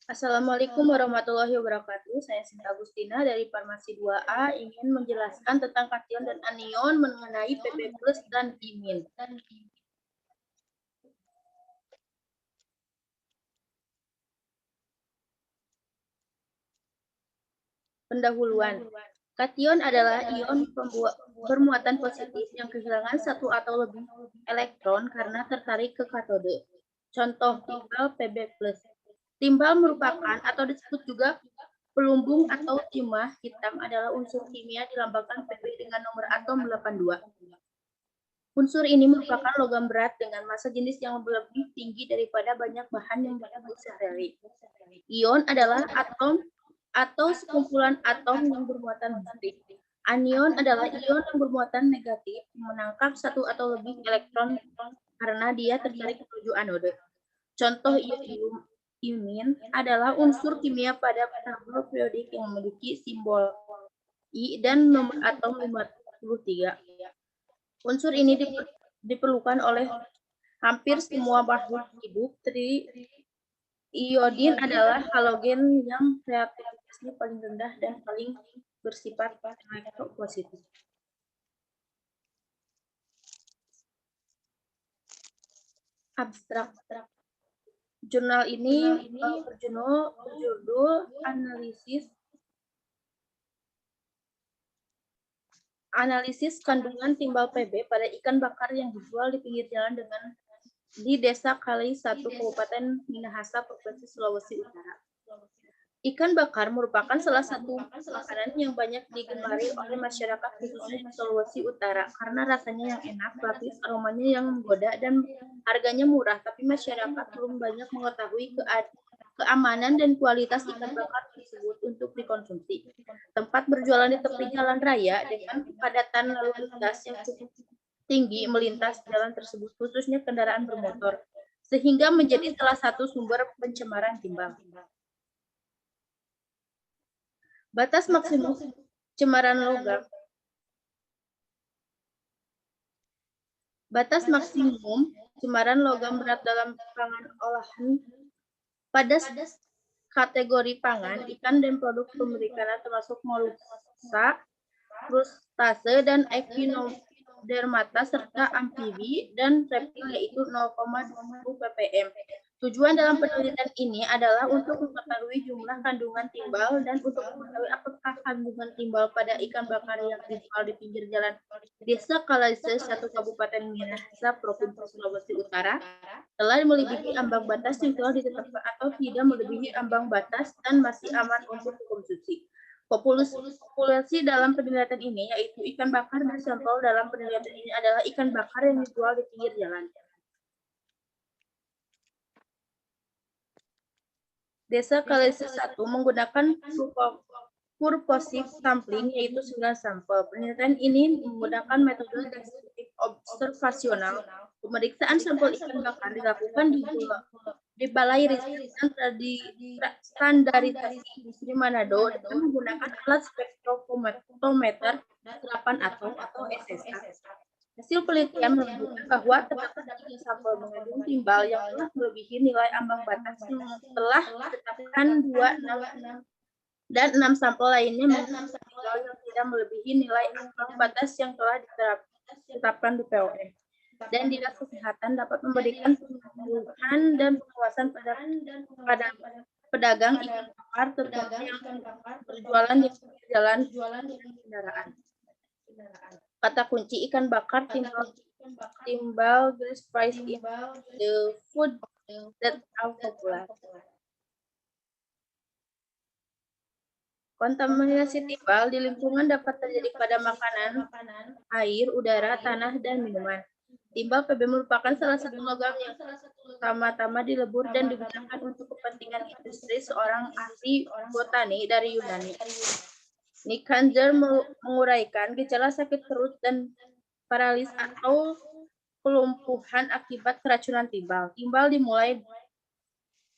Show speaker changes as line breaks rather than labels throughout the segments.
Assalamualaikum warahmatullahi wabarakatuh. Saya Sinta Agustina dari Farmasi 2A ingin menjelaskan tentang kation dan anion mengenai Pb+ dan imin. Pendahuluan. Kation adalah ion bermuatan positif yang kehilangan satu atau lebih elektron karena tertarik ke katode. Contoh timbal Pb+. Timbal merupakan atau disebut juga pelumbung atau timah hitam adalah unsur kimia dilambangkan Pb dengan nomor atom 82. Unsur ini merupakan logam berat dengan massa jenis yang lebih tinggi daripada banyak bahan yang disebut sehari-hari. Ion adalah atom atau sekumpulan atom yang bermuatan positif. Anion adalah ion yang bermuatan negatif menangkap satu atau lebih elektron karena dia tertarik menuju anode. Contoh ion imin adalah unsur kimia pada tabel periodik yang memiliki simbol I dan nomor atom 53. Unsur ini diperlukan oleh hampir semua makhluk hidup. Iodin adalah halogen yang reaktivitasnya paling rendah dan paling bersifat elektropositif. Abstrak. Jurnal ini berjudul analisis kandungan timbal Pb pada ikan bakar yang dijual di pinggir jalan di Desa Kali 1, Kabupaten Minahasa, Provinsi Sulawesi Utara. Ikan bakar merupakan salah satu makanan yang banyak digemari oleh masyarakat khususnya di Sulawesi Utara karena rasanya yang enak, lapis, aromanya yang menggoda, dan harganya murah. Tapi masyarakat belum banyak mengetahui keamanan dan kualitas ikan bakar tersebut untuk dikonsumsi. Tempat berjualan di tepi jalan raya dengan kepadatan lalu lintas yang cukup tinggi melintas jalan tersebut, khususnya kendaraan bermotor, sehingga menjadi salah satu sumber pencemaran timbal. Batas maksimum cemaran logam. Batas maksimum cemaran logam berat dalam pangan olahan pada kategori pangan, ikan dan produk perikanan termasuk moluksa, krustase, dan echinodermata serta amfibi dan reptil yaitu 0,20 ppm. Tujuan dalam penelitian ini adalah untuk mengetahui jumlah kandungan timbal dan untuk mengetahui apakah kandungan timbal pada ikan bakar yang dijual di pinggir jalan Desa Kalaise, 1 Kabupaten Minahasa, Provinsi Sulawesi Utara, telah melebihi ambang batas yang telah ditetapkan atau tidak melebihi ambang batas dan masih aman untuk dikonsumsi. Populasi dalam penelitian ini yaitu ikan bakar dan sampel dalam penelitian ini adalah ikan bakar yang dijual di pinggir jalan. Desa Kalaise 1 menggunakan purposive sampling yaitu 9 sampel. Penelitian ini menggunakan metode deskriptif observasional. Pemeriksaan sampel ikan bakar dilakukan di Balai Riset dan Standarisasi Industri Manado dengan menggunakan alat spektrometer 8 atom atau SSA. Hasil penelitian menunjukkan bahwa terdapat 3 sampel mengandung timbal yang telah melebihi nilai ambang batas yang telah ditetapkan 2, 6, dan 6 sampel lainnya mengandung timbal yang tidak melebihi nilai ambang batas yang telah ditetapkan BPOM. Dan Dinas Kesehatan dapat memberikan penyuluhan dan pengawasan pada pedagang ikan bakar terutama yang berjualan di jalan kendaraan. Kata kunci ikan bakar timbal grease price in the food that are popular. Kontaminasi timbal di lingkungan dapat terjadi pada makanan, air, udara, tanah, dan minuman. Timbal Pb merupakan salah satu logam yang pertama-tama dilebur dan digunakan untuk kepentingan industri. Seorang ahli botani dari Yunani, Nick Kanzer, menguraikan gejala sakit perut dan paralis atau kelumpuhan akibat keracunan timbal. Timbal dimulai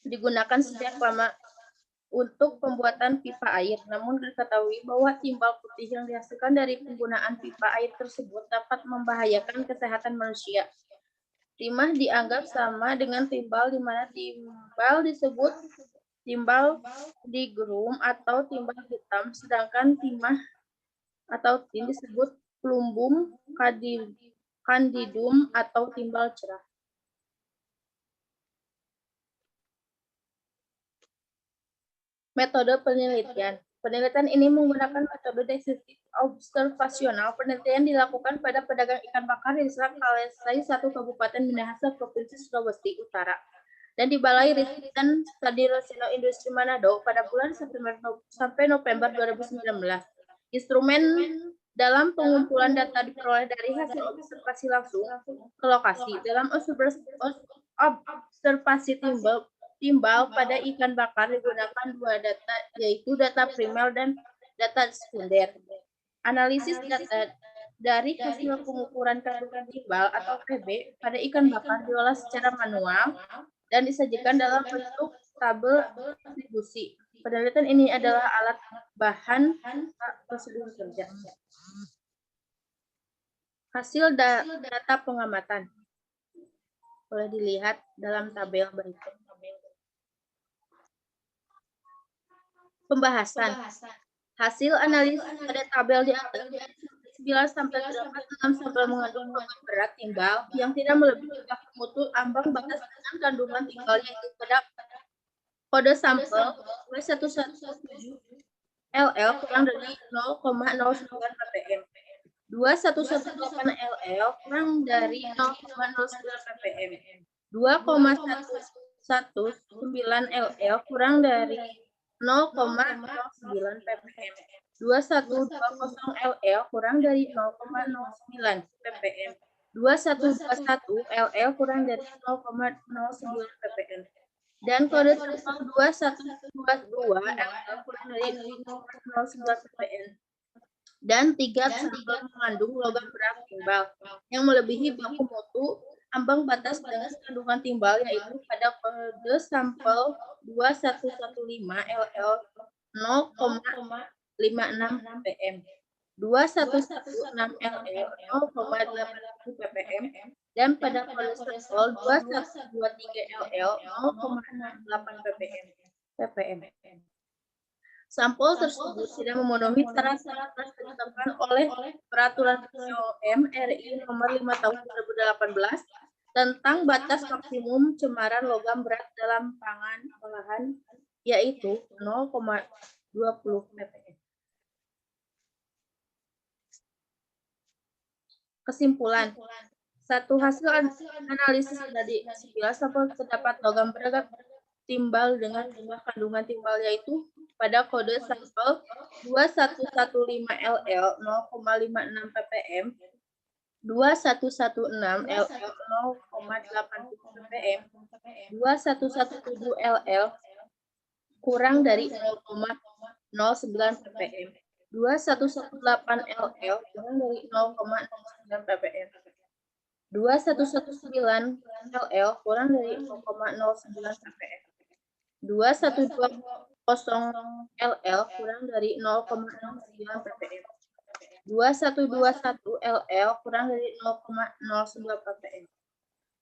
digunakan sejak lama untuk pembuatan pipa air. Namun diketahui bahwa timbal putih yang dihasilkan dari penggunaan pipa air tersebut dapat membahayakan kesehatan manusia. Timah dianggap sama dengan timbal, di mana timbal disebut timbal digrum atau timbal hitam, sedangkan timah atau tin disebut plumbum candidum atau timbal cerah. Metode penelitian. Penelitian ini menggunakan metode deskriptif observasional. Penelitian dilakukan pada pedagang ikan bakar di Selat Kalesai, 1 Kabupaten Minahasa, Provinsi Sulawesi Utara, dan di Balai Riset dan Studi Rosino Industri Manado pada bulan September sampai November 2019. Instrumen dalam pengumpulan data diperoleh dari hasil observasi langsung ke lokasi. Dalam observasi timbal pada ikan bakar digunakan 2 data, yaitu data primer dan data sekunder. Analisis data dari hasil pengukuran kandungan timbal atau PB pada ikan bakar diolah secara manual dan disajikan dalam bentuk tabel distribusi. Penelitian ini adalah alat bahan prosedur kerja. Hasil data pengamatan boleh dilihat dalam tabel berikut. Pembahasan. Hasil analisis pada tabel di atas 9 sampai 8 sampel mengandung logam berat timbal yang tidak melebihi mutu ambang batas dengan kandungan timbal, yaitu pada kode sampel W117 LL kurang dari 0,09 ppm, 2118 LL kurang dari 0,09 ppm, 2,119 LL kurang dari 0,09 ppm, 2120 LL kurang dari 0,09 ppm, 2121 LL kurang dari 0,09 ppm, dan kode sampel 2122 LL kurang dari 0,09 ppm, dan 3 sampel mengandung logam berat timbal yang melebihi baku mutu ambang batas dengan kandungan timbal, yaitu pada kode sampel 2115 LL 0,56 ppm, 2116 LL 0,81 ppm, dan pada kode sampel 2123 LL 0,68 ppm. Sampel tersebut tidak memenuhi syarat-syarat ditetapkan oleh Peraturan POM RI Nomor 5 Tahun 2018 tentang batas maksimum cemaran logam berat dalam pangan olahan, yaitu 0,20 ppm. Kesimpulan. 1. Hasil analisis dari 11 sampel terdapat logam berat timbal dengan jumlah kandungan timbal, yaitu pada kode sampel 2115 LL 0,56 ppm, 2116 LL 0,80 ppm, 2117 LL kurang dari 0,09 ppm, 2118 LL kurang dari 0,09 ppm, 2119 LL kurang dari 0,09 ppm, 2120 LL kurang dari 0,09 ppm, 2121 LL kurang dari 0,09 ppm,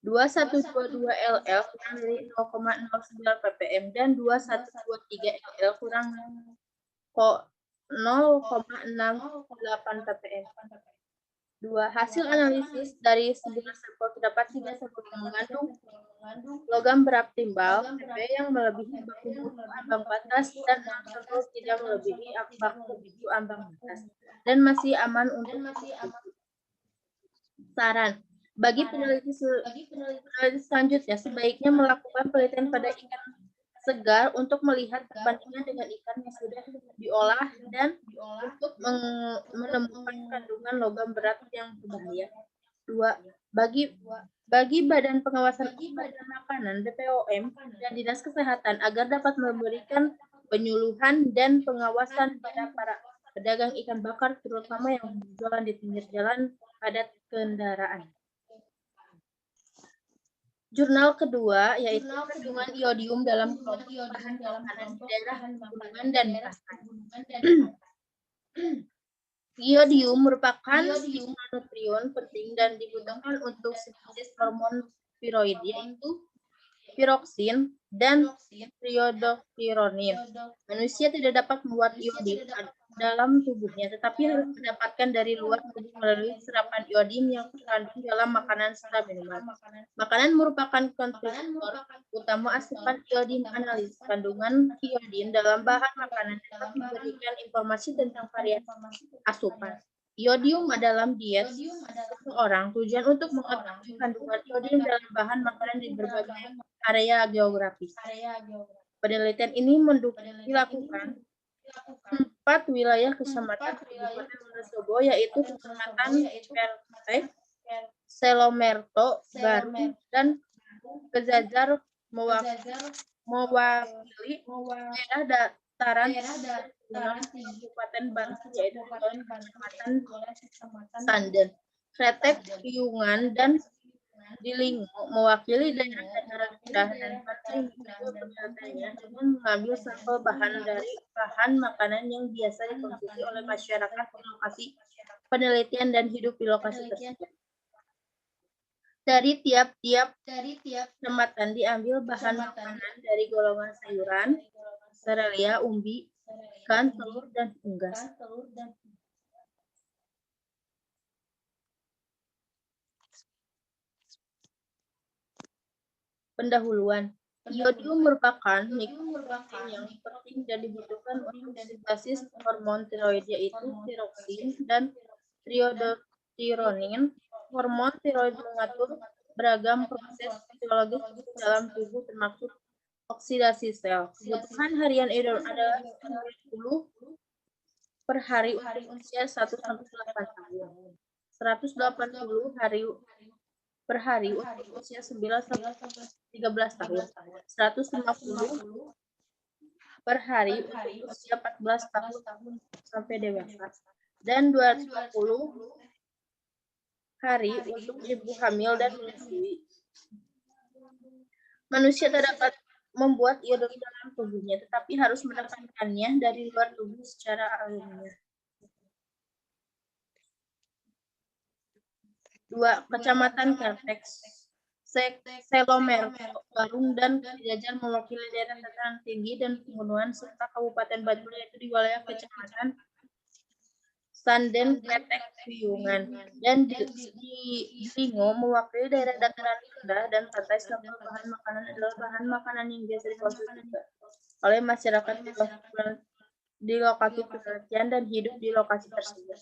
2122 LL kurang dari 0,09 ppm, dan 2123 LL kurang 0,68 ppm. 2. Hasil analisis dari 9 sampel terdapat 3 sampel yang mengandung logam berat timbal PP yang melebihi baku mutu ambang batas, dan 6 sampel tidak melebihi baku mutu ambang batas dan masih aman untuk dikonsumsi. Saran. Bagi peneliti selanjutnya, sebaiknya melakukan penelitian pada ikan segar untuk melihat perbandingan dengan ikan yang sudah diolah dan untuk menemukan kandungan logam berat yang berbahaya. 2. Bagi Badan Pengawasan Obat dan Makanan BPOM dan Dinas Kesehatan agar dapat memberikan penyuluhan dan pengawasan pada para pedagang ikan bakar, terutama yang berjualan di pinggir jalan padat kendaraan. Jurnal kedua yaitu kandungan iodium dalam kelompok bahan makanan di daerah pegunungan dan pantai. Iodium merupakan nutrien penting dan dibutuhkan untuk sintesis hormon tiroid, yaitu piroksin, dan triodokironin. Manusia tidak dapat membuat iodin dalam tubuhnya, tetapi harus mendapatkan dari luar tubuh melalui serapan iodin yang terkandung dalam makanan serta minuman. Makanan merupakan kontributor utama asupan iodin. Analisis kandungan iodin dalam bahan makanan dapat memberikan informasi tentang variasi asupan iodium dalam diet seseorang. Tujuan untuk mengetahui kandungan iodium dalam bahan makanan di berbagai area geografis. Penelitian ini dilakukan 4 wilayah kecamatan Kabupaten Wonosobo, yaitu Kecamatan Pertek, Selomerto, Garu, dan Kejajar, mewakili daerah dataran Kabupaten Bantul, yaitu Kecamatan Sanden, Kretek, Piungan, dan Dilingo, mewakili daerah dataran rendah dan pantai. Penelitiannya dengan mengambil sampel bahan dari bahan makanan yang biasa dikonsumsi oleh masyarakat di lokasi penelitian dan hidup di lokasi tersebut. Dari tiap-tiap kecamatan diambil bahan makanan dari golongan sayuran, serealia, umbi, ikan, telur, dan unggas. Pendahuluan. Iodium merupakan mikronutrien yang penting dan dibutuhkan untuk sintesis hormon tiroid, yaitu tiroksin dan triodotironin. Hormon tiroid mengatur beragam proses fisiologis dalam tubuh, termasuk oksidasi sel. Kebutuhan harian iodium adalah 90 per hari untuk usia 1-8 tahun. 180 per hari untuk usia 9-13 tahun. 150 per hari untuk usia 14 tahun sampai dewasa. Dan 250 hari untuk ibu hamil dan menyusui. Manusia tak dapat membuat iodium dalam tubuhnya, tetapi harus mendapatkannya dari luar tubuh secara alamiah. 2. Kecamatan Kretek, Selomerto, Garung, dan Kejajar mewakili daerah dataran tinggi dan pegunungan serta Kabupaten Bantul, yaitu di wilayah Kecamatan Sanden, Kretek, Piungan, dan Dilingo mewakili daerah dataran rendah dan pantai. Sampel bahan makanan adalah bahan makanan yang biasa dikonsumsi oleh masyarakat di lokasi penelitian dan hidup di lokasi tersebut.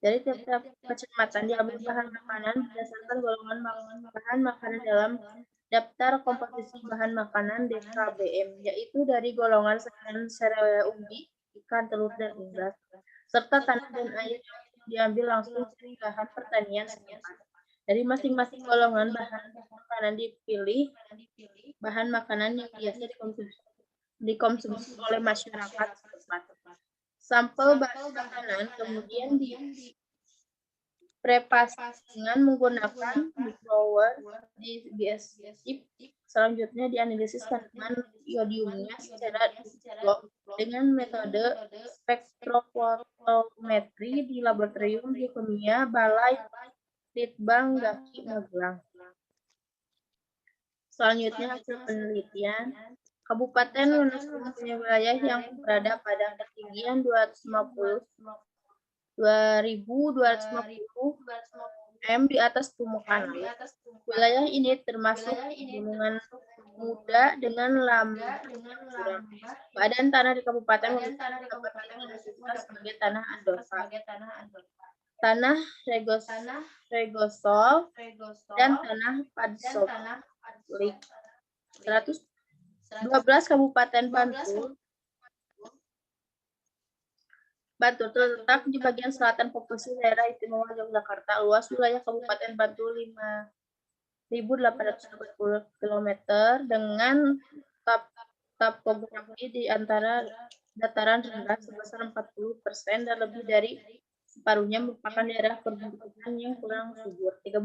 Dari tiap-tiap kecamatan diambil bahan makanan berdasarkan golongan bahan makanan dalam daftar komposisi bahan makanan DKBM, yaitu dari golongan sayuran, serealia, umbi, ikan, telur, dan unggas, serta tanah dan air yang diambil langsung dari bahan pertanian setempat. Dari masing-masing golongan bahan makanan dipilih bahan makanan yang biasa dikonsumsi oleh masyarakat setempat. Sampel bahan makanan kemudian dipreparasi dengan menggunakan microwaves di BSIP. Selanjutnya dianalisis kandungan iodiumnya secara digital dengan metode spektrofotometri di Laboratorium Biokimia Balai Litbang Gaki Magelang. Selanjutnya hasil penelitian. Kabupaten Wonosobo mempunyai wilayah yang berada pada ketinggian 2.250 m di atas permukaan laut. Wilayah ini termasuk gunungan muda dengan lambat curam. Badan tanah di Kabupaten Wonosobo dapat diklasifikasikan sebagai tanah andosa, tanah regosol, dan tanah padsolik. 112 Kabupaten Bantul terletak di bagian selatan Provinsi Daerah Istimewa Yogyakarta. Luas wilayah Kabupaten Bantul 5.840 km dengan topografi di antara dataran rendah sebesar 40% dan lebih dari separuhnya merupakan daerah perbukitan yang kurang subur. 13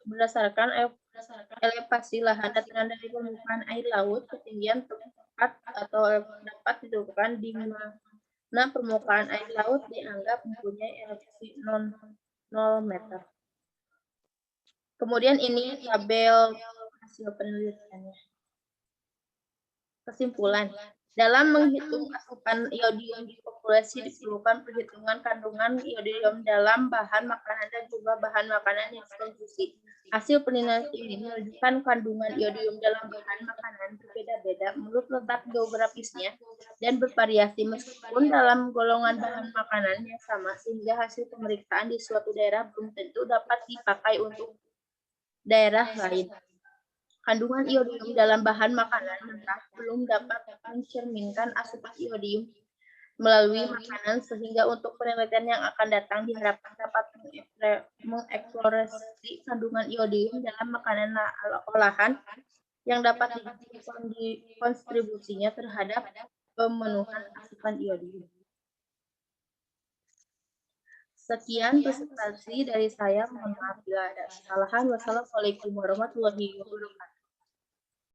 berdasarkan elevasi lahan dataran dari permukaan air laut, ketinggian tempat atau dapat ditentukan di mana permukaan air laut dianggap mempunyai elevasi 0 meter. Kemudian ini tabel hasil penelitiannya. Kesimpulan, dalam menghitung asupan iodium di populasi diperlukan perhitungan kandungan iodium dalam bahan makanan dan jumlah bahan makanan yang dikonsumsi. Hasil penelitian ini menunjukkan kandungan iodium dalam bahan makanan berbeda-beda menurut letak geografisnya dan bervariasi meskipun dalam golongan bahan makanan yang sama, sehingga hasil pemeriksaan di suatu daerah belum tentu dapat dipakai untuk daerah lain. Kandungan iodium dalam bahan makanan mentah belum dapat mencerminkan asupan iodium melalui makanan, sehingga untuk penelitian yang akan datang diharapkan dapat mengeksplorasi kandungan iodium dalam makanan olahan yang dapat kontribusinya terhadap pemenuhan asupan iodium. Sekian presentasi dari saya. Mohon maaf bila ada kesalahan. Wassalamualaikum warahmatullahi wabarakatuh.